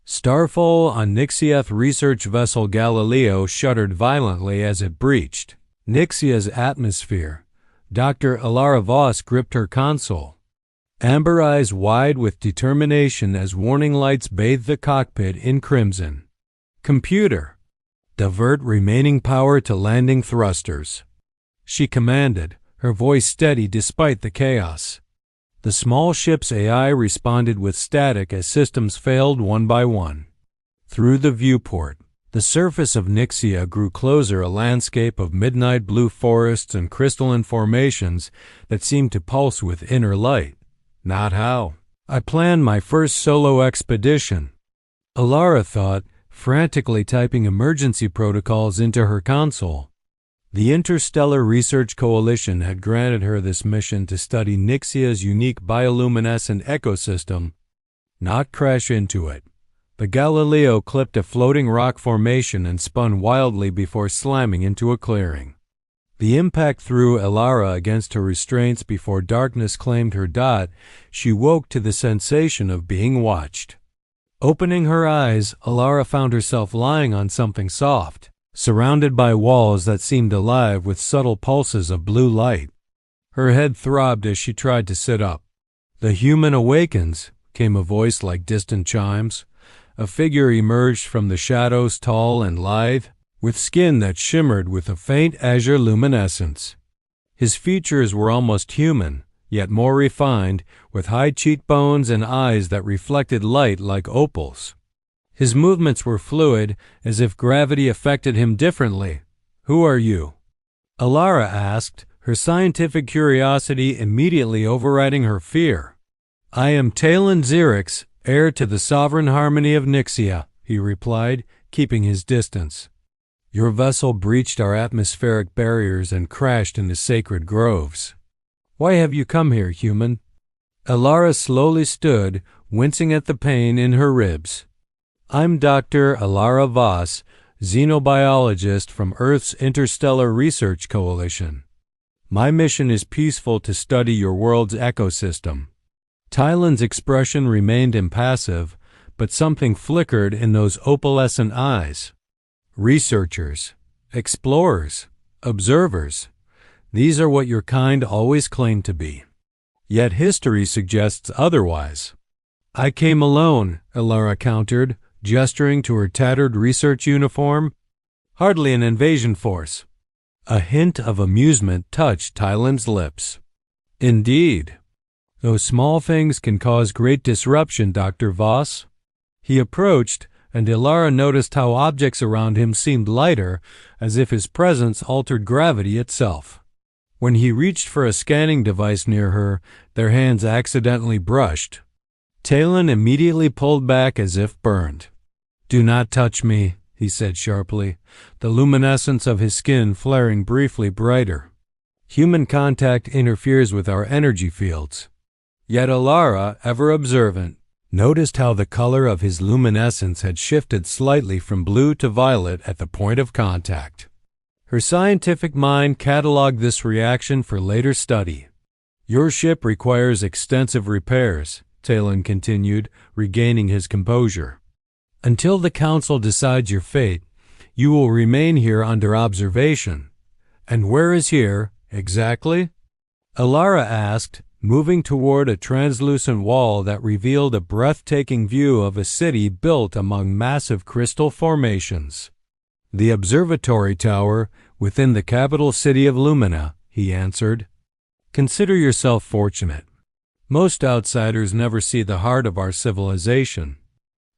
Starfall on Nixia's research vessel Galileo shuddered violently as it breached Nixia's atmosphere. Dr. Alara Voss gripped her console, amber eyes wide with determination as warning lights bathed the cockpit in crimson. "Computer, divert remaining power to landing thrusters," she commanded, her voice steady despite the chaos. The small ship's AI responded with static as systems failed one by one. Through the viewport, the surface of Nixia grew closer, a landscape of midnight blue forests and crystalline formations that seemed to pulse with inner light. "Not how I planned my first solo expedition," Alara thought, frantically typing emergency protocols into her console. The Interstellar Research Coalition had granted her this mission to study Nixia's unique bioluminescent ecosystem, not crash into it. The Galileo clipped a floating rock formation and spun wildly before slamming into a clearing. The impact threw Alara against her restraints before darkness claimed her dot. She woke to the sensation of being watched. Opening her eyes, Alara found herself lying on something soft, surrounded by walls that seemed alive with subtle pulses of blue light. Her head throbbed as she tried to sit up. "The human awakens," came a voice like distant chimes. A figure emerged from the shadows, tall and lithe, with skin that shimmered with a faint azure luminescence. His features were almost human, yet more refined, with high cheekbones and eyes that reflected light like opals. His movements were fluid, as if gravity affected him differently. "Who are you?" Alara asked, her scientific curiosity immediately overriding her fear. "I am Talon Xerix, heir to the sovereign harmony of Nixia," he replied, keeping his distance. "Your vessel breached our atmospheric barriers and crashed into sacred groves. Why have you come here, human?" Alara slowly stood, wincing at the pain in her ribs. "I'm Dr. Alara Voss, xenobiologist from Earth's Interstellar Research Coalition. My mission is peaceful to study your world's ecosystem." Tylen's expression remained impassive, but something flickered in those opalescent eyes. "Researchers, explorers, observers, these are what your kind always claimed to be. Yet history suggests otherwise." "I came alone," Alara countered, gesturing to her tattered research uniform. "Hardly an invasion force." A hint of amusement touched Tylen's lips. "Indeed. Those small things can cause great disruption, Dr. Voss." He approached, and Alara noticed how objects around him seemed lighter, as if his presence altered gravity itself. When he reached for a scanning device near her, their hands accidentally brushed. Talon immediately pulled back as if burned. "Do not touch me," he said sharply, the luminescence of his skin flaring briefly brighter. "Human contact interferes with our energy fields." Yet Alara, ever observant, noticed how the color of his luminescence had shifted slightly from blue to violet at the point of contact. Her scientific mind cataloged this reaction for later study. "Your ship requires extensive repairs," Talon continued, regaining his composure. "Until the Council decides your fate, you will remain here under observation." "And where is here, exactly?" Alara asked, moving toward a translucent wall that revealed a breathtaking view of a city built among massive crystal formations. "The observatory tower within the capital city of Lumina," he answered. "Consider yourself fortunate. Most outsiders never see the heart of our civilization."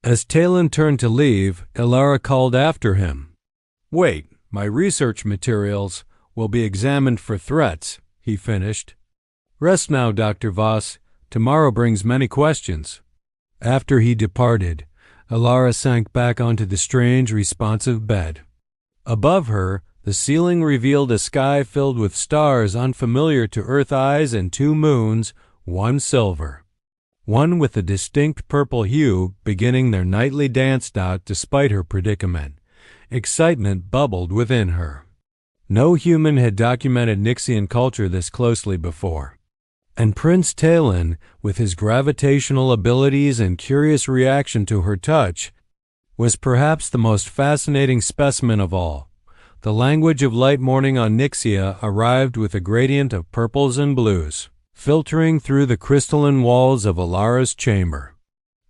As Talon turned to leave, Alara called after him. "Wait, my research materials will be examined for threats," he finished. "Rest now, Dr. Voss. Tomorrow brings many questions." After he departed, Alara sank back onto the strange, responsive bed. Above her, the ceiling revealed a sky filled with stars unfamiliar to Earth eyes and two moons, one silver, one with a distinct purple hue beginning their nightly dance out despite her predicament. Excitement bubbled within her. No human had documented Nixian culture this closely before. And Prince Talon, with his gravitational abilities and curious reaction to her touch, was perhaps the most fascinating specimen of all. The language of light morning on Nixia arrived with a gradient of purples and blues, filtering through the crystalline walls of Alara's chamber.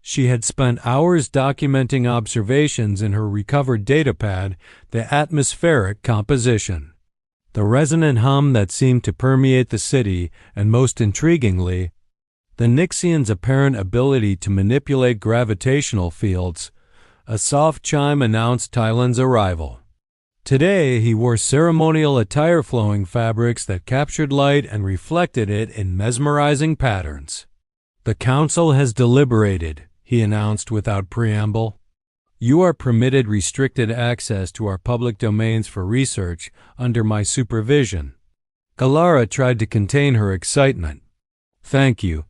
She had spent hours documenting observations in her recovered datapad, the atmospheric composition, the resonant hum that seemed to permeate the city, and most intriguingly, the Nixian's apparent ability to manipulate gravitational fields. A soft chime announced Tylen's arrival. Today he wore ceremonial attire, flowing fabrics that captured light and reflected it in mesmerizing patterns. "The council has deliberated," he announced without preamble. "You are permitted restricted access to our public domains for research under my supervision." Alara tried to contain her excitement. "Thank you.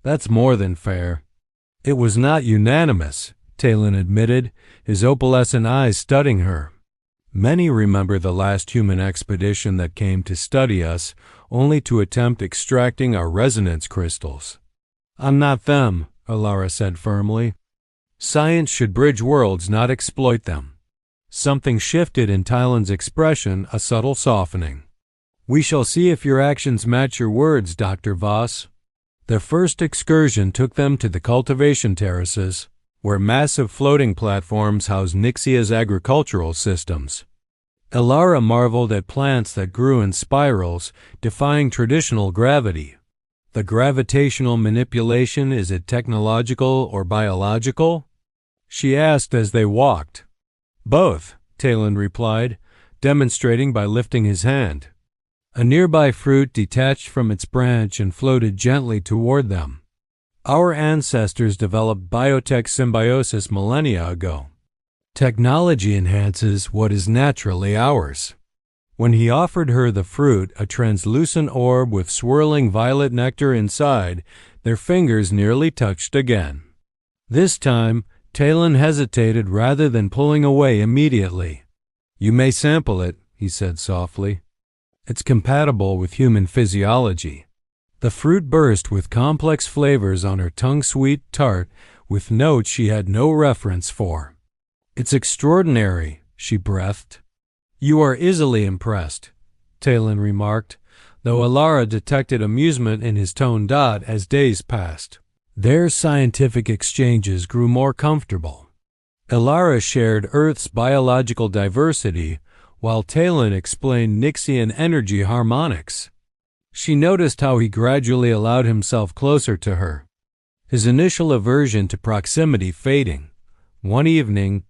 That's more than fair." "It was not unanimous," Talon admitted, his opalescent eyes studying her. "Many remember the last human expedition that came to study us, only to attempt extracting our resonance crystals." "I'm not them," Alara said firmly. "Science should bridge worlds, not exploit them." Something shifted in Tylen's expression, a subtle softening. "We shall see if your actions match your words, Dr. Voss." Their first excursion took them to the cultivation terraces, where massive floating platforms housed Nixia's agricultural systems. Alara marveled at plants that grew in spirals, defying traditional gravity. "The gravitational manipulation, is it technological or biological?" she asked as they walked. "Both," Talon replied, demonstrating by lifting his hand. A nearby fruit detached from its branch and floated gently toward them. "Our ancestors developed biotech symbiosis millennia ago. Technology enhances what is naturally ours." When he offered her the fruit, a translucent orb with swirling violet nectar inside, their fingers nearly touched again. This time, Talon hesitated rather than pulling away immediately. "You may sample it," he said softly. "It's compatible with human physiology." The fruit burst with complex flavors on her tongue, sweet, tart, with notes she had no reference for. "It's extraordinary," she breathed. "You are easily impressed," Talon remarked, though Alara detected amusement in his tone. As days passed, their scientific exchanges grew more comfortable. Alara shared Earth's biological diversity, while Talon explained Nixian energy harmonics. She noticed how he gradually allowed himself closer to her, his initial aversion to proximity fading. One evening,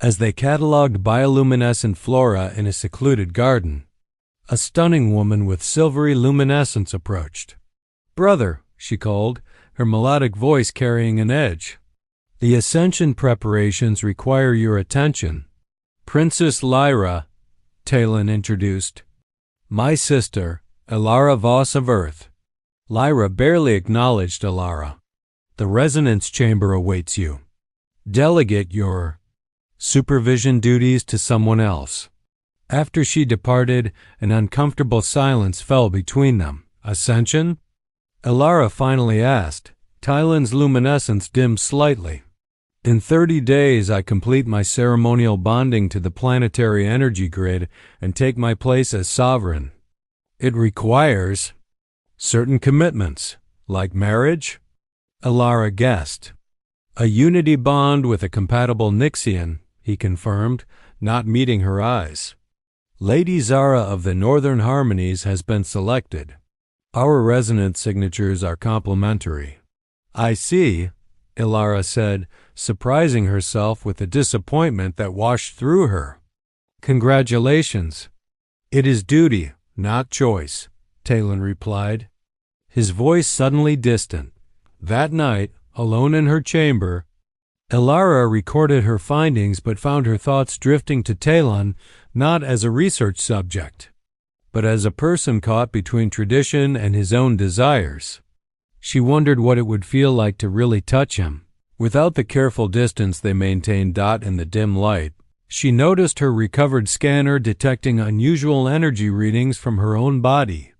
as they catalogued bioluminescent flora in a secluded garden, a stunning woman with silvery luminescence approached. "Brother," she called, her melodic voice carrying an edge. "The ascension preparations require your attention." "Princess Lyra," Talon introduced. "My sister, Alara Voss of Earth." Lyra barely acknowledged Alara. "The resonance chamber awaits you. Delegate your supervision duties to someone else." After she departed, an uncomfortable silence fell between them. "Ascension?" Alara finally asked. Tylen's luminescence dimmed slightly. "In 30 days I complete my ceremonial bonding to the planetary energy grid and take my place as sovereign. It requires certain commitments, like marriage?" Alara guessed. "A unity bond with a compatible Nixian," he confirmed, not meeting her eyes. "Lady Zara of the Northern Harmonies has been selected. Our resonance signatures are complementary." "I see," Alara said, surprising herself with the disappointment that washed through her. "Congratulations." "It is duty, not choice," Talon replied, his voice suddenly distant. That night, alone in her chamber, Alara recorded her findings but found her thoughts drifting to Talon not as a research subject, but as a person caught between tradition and his own desires. She wondered what it would feel like to really touch him. Without the careful distance they maintained in the dim light, she noticed her recovered scanner detecting unusual energy readings from her own body.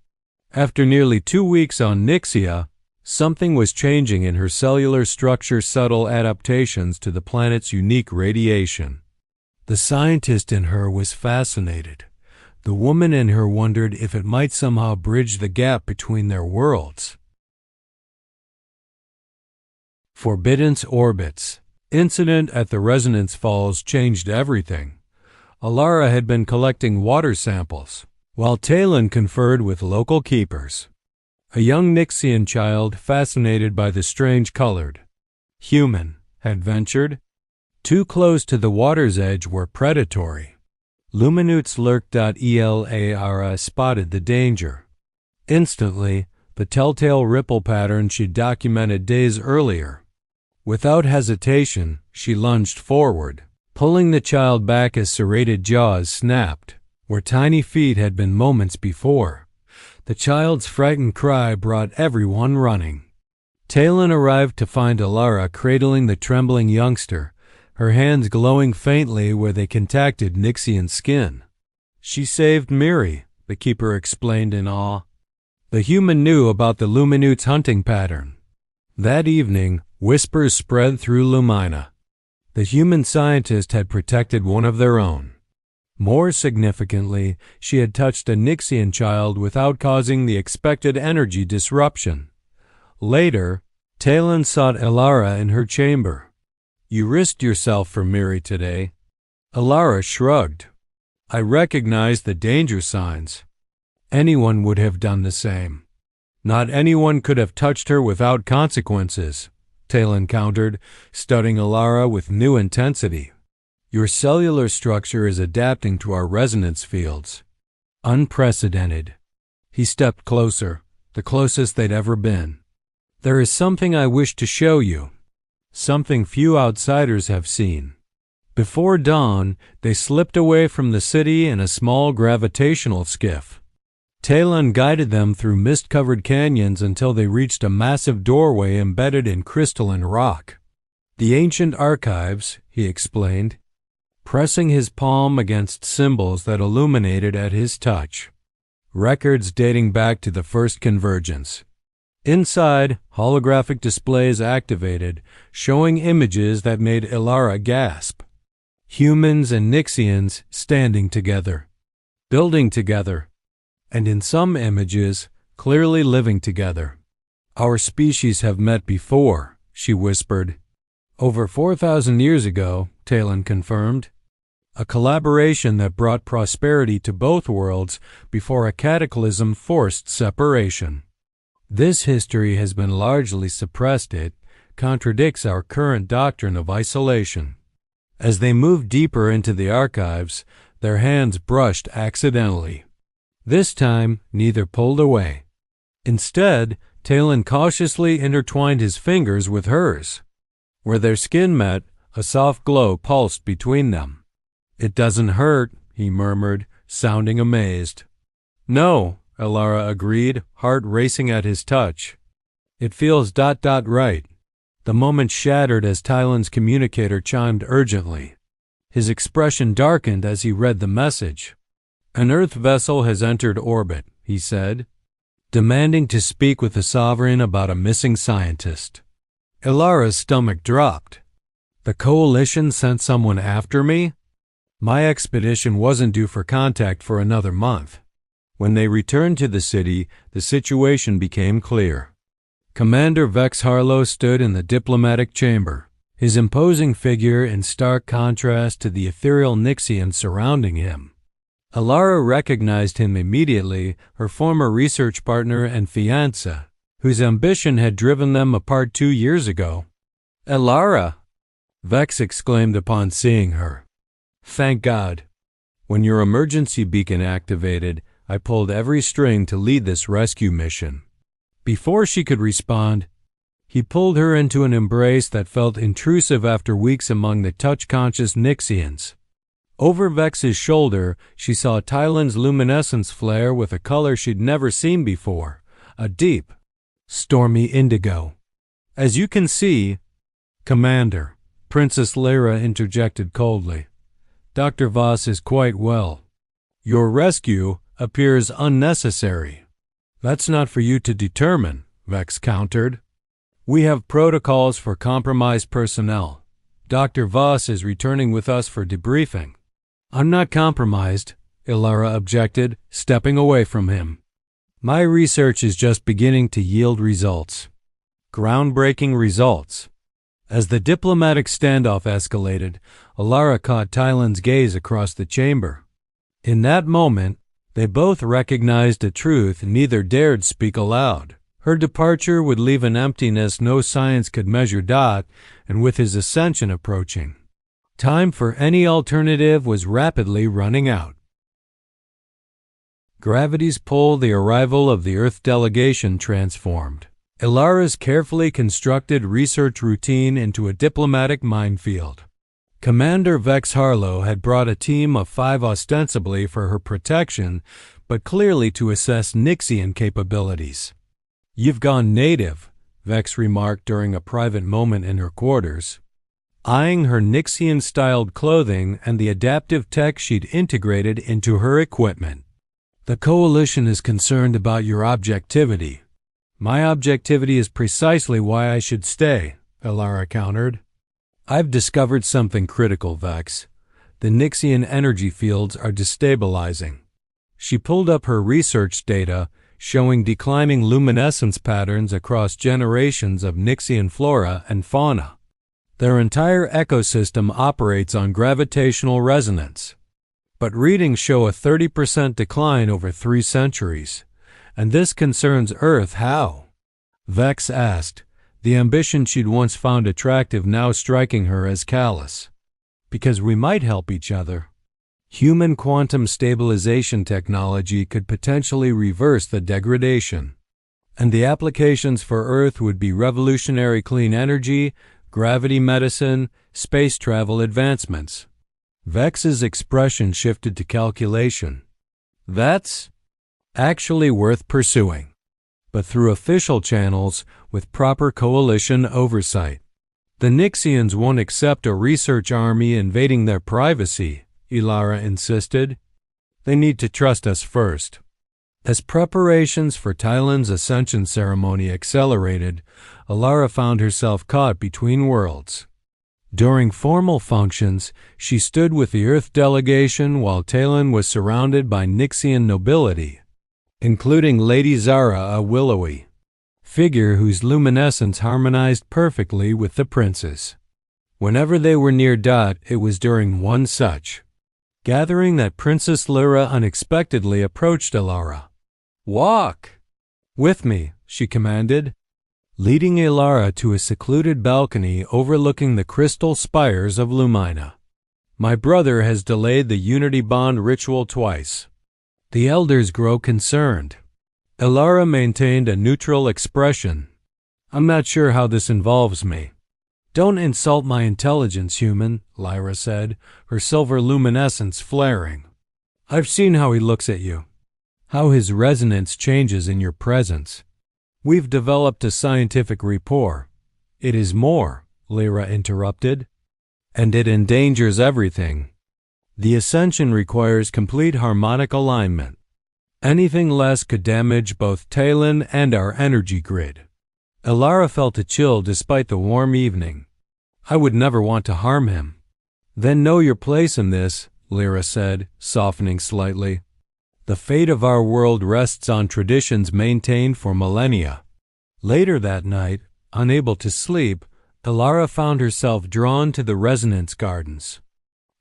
After nearly 2 weeks on Nixia, Something was changing in her cellular structure, subtle adaptations to the planet's unique radiation. The scientist in her was fascinated. The woman in her wondered if it might somehow bridge the gap between their worlds. Forbidden orbits. Incident at the Resonance Falls changed everything. Alara had been collecting water samples, while Talon conferred with local keepers. A young Nixian child, fascinated by the strange colored human, had ventured. Too close to the water's edge were predatory. Luminutes lurked. Elara spotted the danger. Instantly, the telltale ripple pattern she documented days earlier. Without hesitation, she lunged forward, pulling the child back as serrated jaws snapped, where tiny feet had been moments before. The child's frightened cry brought everyone running. Talon arrived to find Alara cradling the trembling youngster, her hands glowing faintly where they contacted Nixian skin. "She saved Miri," the keeper explained in awe. The human knew about the Luminute's hunting pattern. That evening, whispers spread through Lumina. The human scientist had protected one of their own. More significantly, she had touched a Nixian child without causing the expected energy disruption. Later, Talon sought Alara in her chamber. "You risked yourself for Miri today." Alara shrugged. "I recognized the danger signs. Anyone would have done the same." "Not anyone could have touched her without consequences," Talon countered, studying Alara with new intensity. "Your cellular structure is adapting to our resonance fields. Unprecedented." He stepped closer, the closest they'd ever been. "There is something I wish to show you. Something few outsiders have seen." Before dawn, they slipped away from the city in a small gravitational skiff. Talon guided them through mist-covered canyons until they reached a massive doorway embedded in crystalline rock. "The ancient archives," he explained, pressing his palm against symbols that illuminated at his touch. "Records dating back to the first convergence." Inside, holographic displays activated, showing images that made Alara gasp. Humans and Nixians standing together, building together, and in some images, clearly living together. "Our species have met before," she whispered. "Over 4,000 years ago," Talon confirmed. "A collaboration that brought prosperity to both worlds before a cataclysm forced separation. This history has been largely suppressed. It contradicts our current doctrine of isolation." As they moved deeper into the archives, their hands brushed accidentally. This time, neither pulled away. Instead, Talon cautiously intertwined his fingers with hers. Where their skin met, a soft glow pulsed between them. "It doesn't hurt," he murmured, sounding amazed. "No," Alara agreed, heart racing at his touch. "It feels right." The moment shattered as Talon's communicator chimed urgently. His expression darkened as he read the message. "An Earth vessel has entered orbit," he said, "demanding to speak with the Sovereign about a missing scientist." Alara's stomach dropped. "The Coalition sent someone after me?" "My expedition wasn't due for contact for another month." When they returned to the city, the situation became clear. Commander Vex Harlow stood in the diplomatic chamber, his imposing figure in stark contrast to the ethereal Nixian surrounding him. Alara recognized him immediately, her former research partner and fiancé, whose ambition had driven them apart 2 years ago. "Alara!" Vex exclaimed upon seeing her. "Thank God. When your emergency beacon activated, I pulled every string to lead this rescue mission." Before she could respond, he pulled her into an embrace that felt intrusive after weeks among the touch-conscious Nixians. Over Vex's shoulder, she saw Talon's luminescence flare with a color she'd never seen before, a deep, stormy indigo. "As you can see, Commander," Princess Lyra interjected coldly, "Dr. Voss is quite well. Your rescue appears unnecessary." "That's not for you to determine," Vex countered. We have protocols for compromised personnel. Dr. Voss is returning with us for debriefing. I'm not compromised, Ilara objected, stepping away from him. My research is just beginning to yield results. Groundbreaking results. As the diplomatic standoff escalated, Ilara caught Tylen's gaze across the chamber. In that moment, they both recognized a truth neither dared speak aloud. Her departure would leave an emptiness no science could measure. And with his ascension approaching, time for any alternative was rapidly running out. Gravity's pull, the arrival of the Earth delegation transformed Ilara's carefully constructed research routine into a diplomatic minefield. Commander Vex Harlow had brought a team of 5 ostensibly for her protection, but clearly to assess Nixian capabilities. You've gone native, Vex remarked during a private moment in her quarters, eyeing her Nixian-styled clothing and the adaptive tech she'd integrated into her equipment. The Coalition is concerned about your objectivity. My objectivity is precisely why I should stay, Ilara countered. I've discovered something critical, Vex. The Nixian energy fields are destabilizing. She pulled up her research data, showing declining luminescence patterns across generations of Nixian flora and fauna. Their entire ecosystem operates on gravitational resonance. But readings show a 30% decline over 3 centuries. And this concerns Earth. How? Vex asked, the ambition she'd once found attractive now striking her as callous. Because we might help each other. Human quantum stabilization technology could potentially reverse the degradation. And the applications for Earth would be revolutionary clean energy, gravity medicine, space travel advancements. Vex's expression shifted to calculation. That's actually worth pursuing, but through official channels with proper coalition oversight. The Nixians won't accept a research army invading their privacy, Ilara insisted. They need to trust us first. As preparations for Tylen's ascension ceremony accelerated, Ilara found herself caught between worlds. During formal functions, she stood with the Earth delegation while Tylen was surrounded by Nixian nobility, including Lady Zara, a willowy figure whose luminescence harmonized perfectly with the prince's. Whenever they were near, it was during one such gathering that Princess Lyra unexpectedly approached Ilara. Walk with me, she commanded, leading Ilara to a secluded balcony overlooking the crystal spires of Lumina. My brother has delayed the Unity Bond ritual twice. The elders grow concerned. Ilara maintained a neutral expression. I'm not sure how this involves me. Don't insult my intelligence, human, Lyra said, her silver luminescence flaring. I've seen how he looks at you, how his resonance changes in your presence. We've developed a scientific rapport. It is more, Lyra interrupted, and it endangers everything. The ascension requires complete harmonic alignment. Anything less could damage both Tylen and our energy grid. Ilara felt a chill despite the warm evening. I would never want to harm him. Then know your place in this, Lyra said, softening slightly. The fate of our world rests on traditions maintained for millennia. Later that night, unable to sleep, Ilara found herself drawn to the resonance gardens.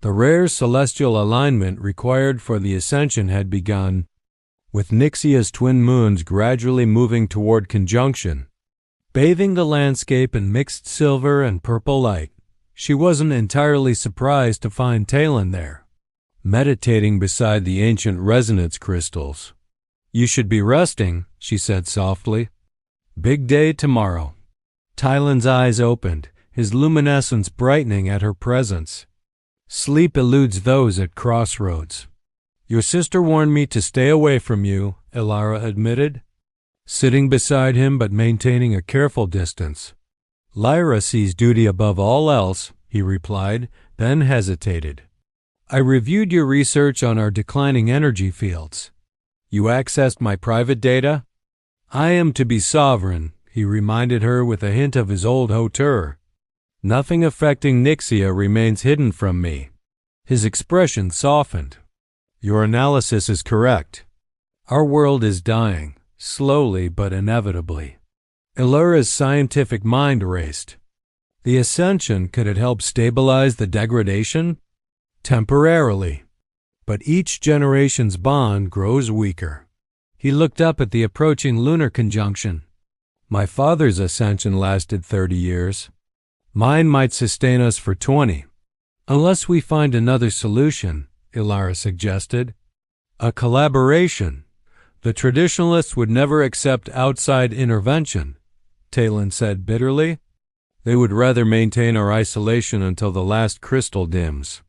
The rare celestial alignment required for the ascension had begun, with Nixia's twin moons gradually moving toward conjunction, bathing the landscape in mixed silver and purple light. She wasn't entirely surprised to find Tylen there, meditating beside the ancient resonance crystals. You should be resting, she said softly. Big day tomorrow. Tylen's eyes opened, his luminescence brightening at her presence. Sleep eludes those at crossroads. Your sister warned me to stay away from you, Ilara admitted, sitting beside him but maintaining a careful distance. Lyra sees duty above all else, he replied, then hesitated. I reviewed your research on our declining energy fields. You accessed my private data? I am to be sovereign, he reminded her with a hint of his old hauteur. Nothing affecting Nixia remains hidden from me. His expression softened. Your analysis is correct. Our world is dying, slowly but inevitably. Elura's scientific mind raced. The ascension, could it help stabilize the degradation? Temporarily. But each generation's bond grows weaker. He looked up at the approaching lunar conjunction. My father's ascension lasted 30 years. Mine might sustain us for 20. Unless we find another solution, Elara suggested. A collaboration. The traditionalists would never accept outside intervention, Talon said bitterly. They would rather maintain our isolation until the last crystal dims.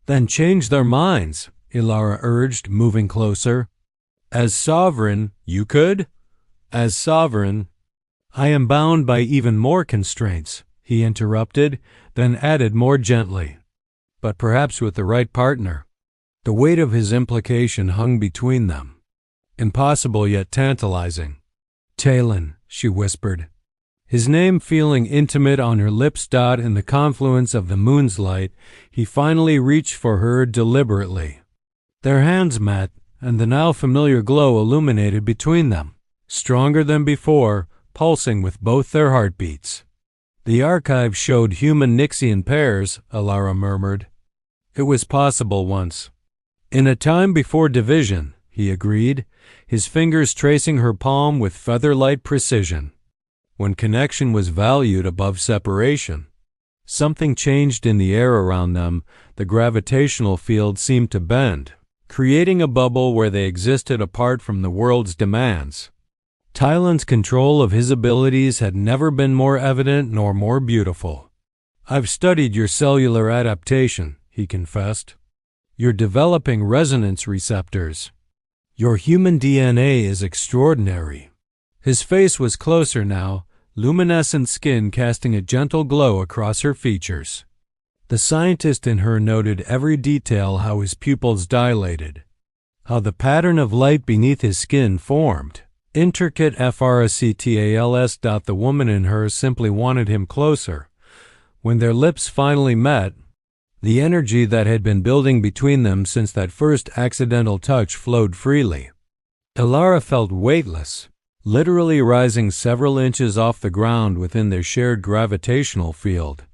Then change their minds, Elara urged, moving closer. As sovereign, you could? As sovereign, I am bound by even more constraints, he interrupted, then added more gently. But perhaps with the right partner. The weight of his implication hung between them. Impossible yet tantalizing. Talon, she whispered. His name feeling intimate on her lips. In the confluence of the moon's light, he finally reached for her deliberately. Their hands met, and the now familiar glow illuminated between them, stronger than before, pulsing with both their heartbeats. The archive showed human Nixian pairs, Elara murmured. It was possible once. In a time before division, he agreed, his fingers tracing her palm with feather-light precision. When connection was valued above separation. Something changed in the air around them. The gravitational field seemed to bend, creating a bubble where they existed apart from the world's demands. Talon's control of his abilities had never been more evident nor more beautiful. I've studied your cellular adaptation, he confessed. You're developing resonance receptors. Your human DNA is extraordinary. His face was closer now, luminescent skin casting a gentle glow across her features. The scientist in her noted every detail, how his pupils dilated, how the pattern of light beneath his skin formed. Intricate fractals. The woman in her simply wanted him closer. When their lips finally met, the energy that had been building between them since that first accidental touch flowed freely. Elara felt weightless, literally rising several inches off the ground within their shared gravitational field.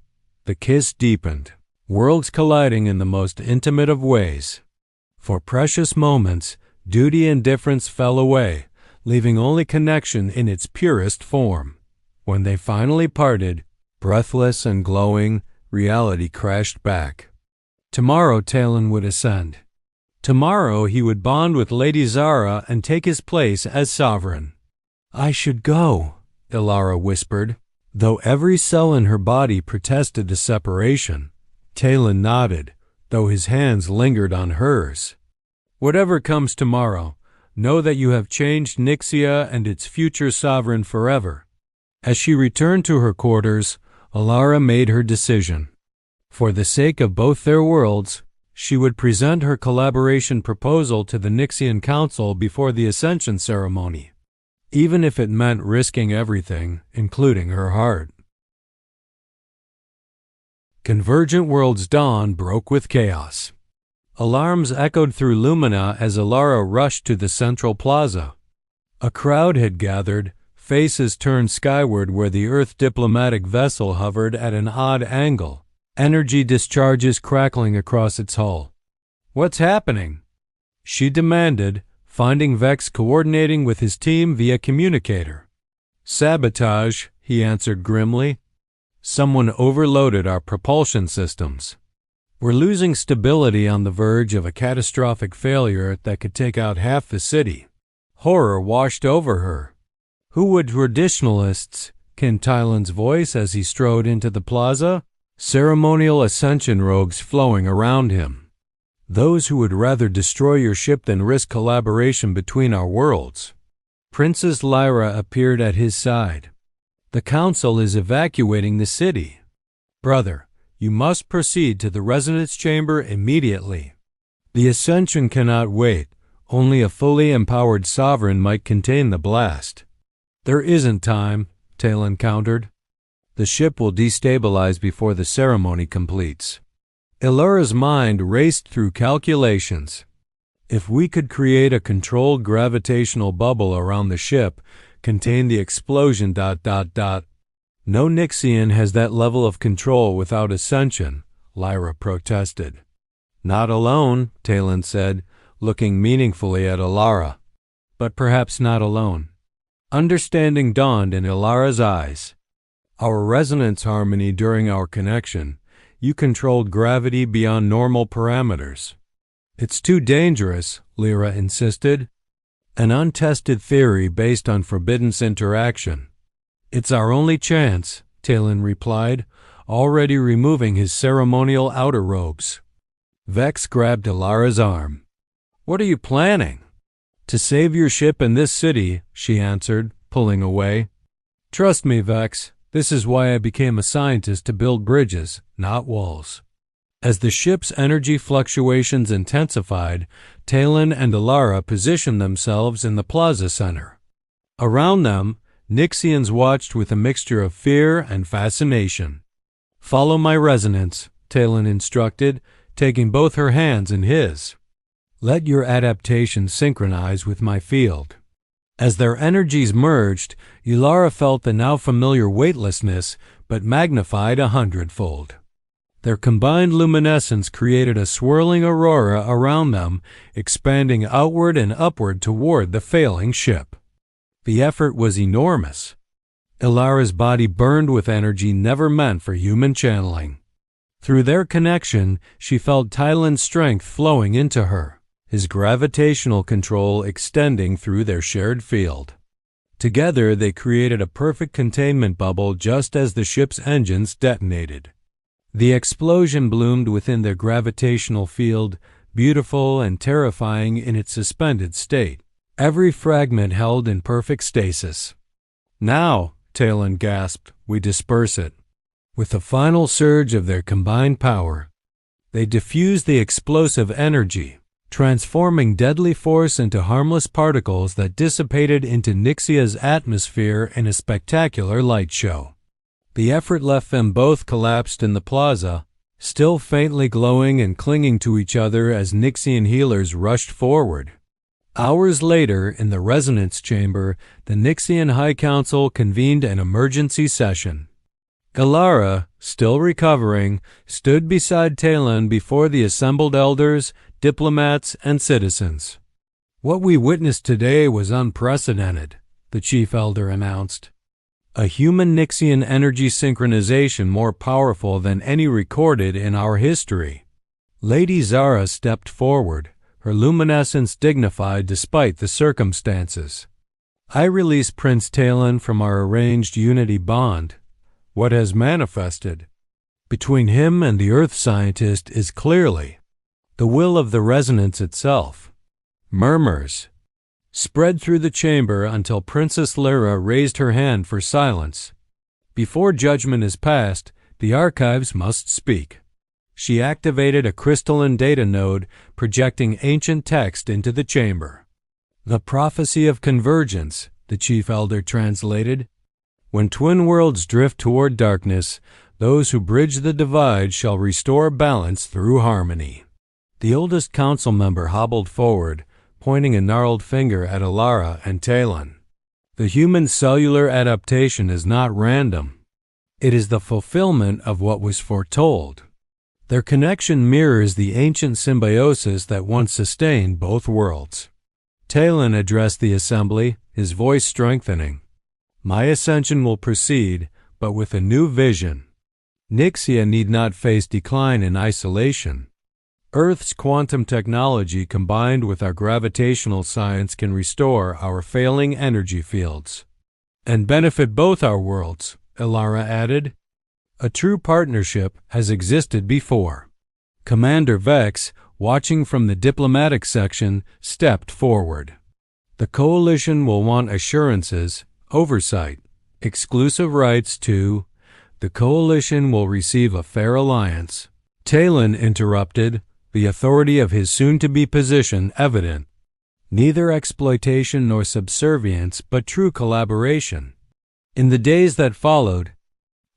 The kiss deepened, worlds colliding in the most intimate of ways. For precious moments, duty and difference fell away, leaving only connection in its purest form. When they finally parted, breathless and glowing, reality crashed back. Tomorrow Talon would ascend. Tomorrow he would bond with Lady Zara and take his place as sovereign. I should go, Elara whispered. Though every cell in her body protested the separation, Talon nodded, though his hands lingered on hers. Whatever comes tomorrow, know that you have changed Nixia and its future sovereign forever. As she returned to her quarters, Elara made her decision. For the sake of both their worlds, she would present her collaboration proposal to the Nixian Council before the Ascension ceremony, even if it meant risking everything, including her heart. Convergent Worlds' dawn broke with chaos. Alarms echoed through Lumina as Elara rushed to the central plaza. A crowd had gathered, faces turned skyward where the Earth diplomatic vessel hovered at an odd angle, energy discharges crackling across its hull. What's happening? She demanded, finding Vex coordinating with his team via communicator. Sabotage, he answered grimly. Someone overloaded our propulsion systems. We're losing stability on the verge of a catastrophic failure that could take out half the city. Horror washed over her. Who would traditionalists? Came Talon's voice as he strode into the plaza, ceremonial ascension robes flowing around him. Those who would rather destroy your ship than risk collaboration between our worlds. Princess Lyra appeared at his side. The council is evacuating the city. Brother, you must proceed to the resonance chamber immediately. The ascension cannot wait. Only a fully empowered sovereign might contain the blast. There isn't time, Talon countered. The ship will destabilize before the ceremony completes. Ilara's mind raced through calculations. If we could create a controlled gravitational bubble around the ship, contain the explosion... No Nixian has that level of control without ascension, Lyra protested. Not alone, Talon said, looking meaningfully at Ilara. But perhaps not alone. Understanding dawned in Ilara's eyes. Our resonance harmony during our connection, you controlled gravity beyond normal parameters. It's too dangerous, Lyra insisted. An untested theory based on forbiddance interaction. It's our only chance, Talon replied, already removing his ceremonial outer robes. Vex grabbed Ilara's arm. What are you planning? To save your ship in this city, she answered, pulling away. Trust me, Vex, this is why I became a scientist, to build bridges, not walls. As the ship's energy fluctuations intensified, Talon and Ilara positioned themselves in the plaza center. Around them, Nixians watched with a mixture of fear and fascination. Follow my resonance, Talon instructed, taking both her hands in his. Let your adaptation synchronize with my field. As their energies merged, Ilara felt the now familiar weightlessness, but magnified 100-fold. Their combined luminescence created a swirling aurora around them, expanding outward and upward toward the failing ship. The effort was enormous. Ilara's body burned with energy never meant for human channeling. Through their connection, she felt Talon's strength flowing into her, his gravitational control extending through their shared field. Together, they created a perfect containment bubble just as the ship's engines detonated. The explosion bloomed within their gravitational field, beautiful and terrifying in its suspended state. Every fragment held in perfect stasis. Now, Talon gasped, we disperse it. With the final surge of their combined power, they diffused the explosive energy, transforming deadly force into harmless particles that dissipated into Nixia's atmosphere in a spectacular light show. The effort left them both collapsed in the plaza, still faintly glowing and clinging to each other as Nixian healers rushed forward. Hours later, in the resonance chamber, the Nixian High Council convened an emergency session. Ilara, still recovering, stood beside Talon before the assembled elders, diplomats, and citizens. What we witnessed today was unprecedented, the chief elder announced. A human Nixian energy synchronization more powerful than any recorded in our history. Lady Zara stepped forward, her luminescence dignified despite the circumstances. I release Prince Talon from our arranged unity bond. What has manifested between him and the Earth scientist is clearly the will of the resonance itself. Murmurs spread through the chamber until Princess Lyra raised her hand for silence. Before judgment is passed, the archives must speak. She activated a crystalline data node, projecting ancient text into the chamber. The prophecy of convergence, the chief elder translated. When twin worlds drift toward darkness, those who bridge the divide shall restore balance through harmony. The oldest council member hobbled forward, pointing a gnarled finger at Ilara and Talon. The human cellular adaptation is not random. It is the fulfillment of what was foretold. Their connection mirrors the ancient symbiosis that once sustained both worlds. Talon addressed the assembly, his voice strengthening. My ascension will proceed, but with a new vision. Nixia need not face decline in isolation. Earth's quantum technology combined with our gravitational science can restore our failing energy fields. And benefit both our worlds, Ilara added. A true partnership has existed before. Commander Vex, watching from the diplomatic section, stepped forward. The coalition will want assurances, oversight, exclusive rights to. The coalition will receive a fair alliance. Talon interrupted, the authority of his soon-to-be position evident. Neither exploitation nor subservience, but true collaboration. In the days that followed,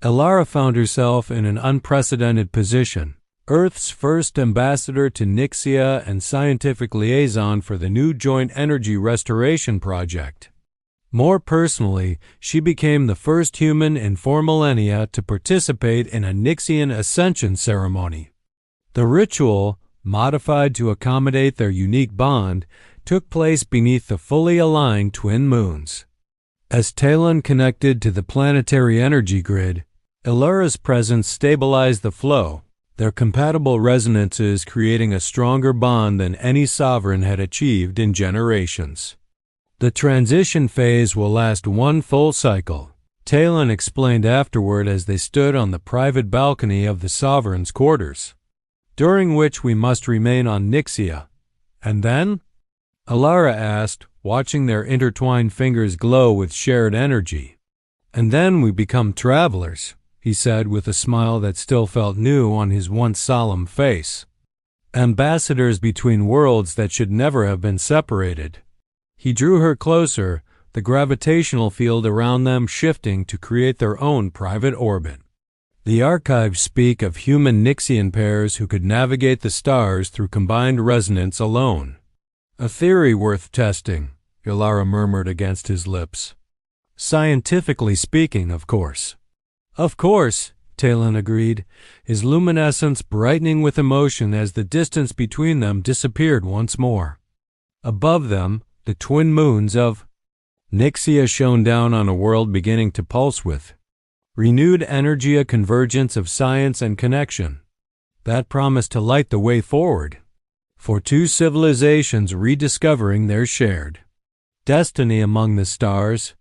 Elara found herself in an unprecedented position, Earth's first ambassador to Nixia and scientific liaison for the new Joint Energy Restoration Project. More personally, she became the first human in 4 millennia to participate in a Nixian ascension ceremony. The ritual, modified to accommodate their unique bond, took place beneath the fully aligned twin moons. As Talon connected to the planetary energy grid, Elara's presence stabilized the flow, their compatible resonances creating a stronger bond than any sovereign had achieved in generations. The transition phase will last 1 full cycle, Talon explained afterward as they stood on the private balcony of the sovereign's quarters, during which we must remain on Nixia. And then? Elara asked, watching their intertwined fingers glow with shared energy. And then we become travelers, he said with a smile that still felt new on his once solemn face. Ambassadors between worlds that should never have been separated. He drew her closer, the gravitational field around them shifting to create their own private orbit. The archives speak of human Nixian pairs who could navigate the stars through combined resonance alone. A theory worth testing, Elara murmured against his lips. Scientifically speaking, of course. Of course, Talon agreed, his luminescence brightening with emotion as the distance between them disappeared once more. Above them, the twin moons of Nixia shone down on a world beginning to pulse with renewed energy, a convergence of science and connection. That promised to light the way forward for 2 civilizations rediscovering their shared destiny among the stars.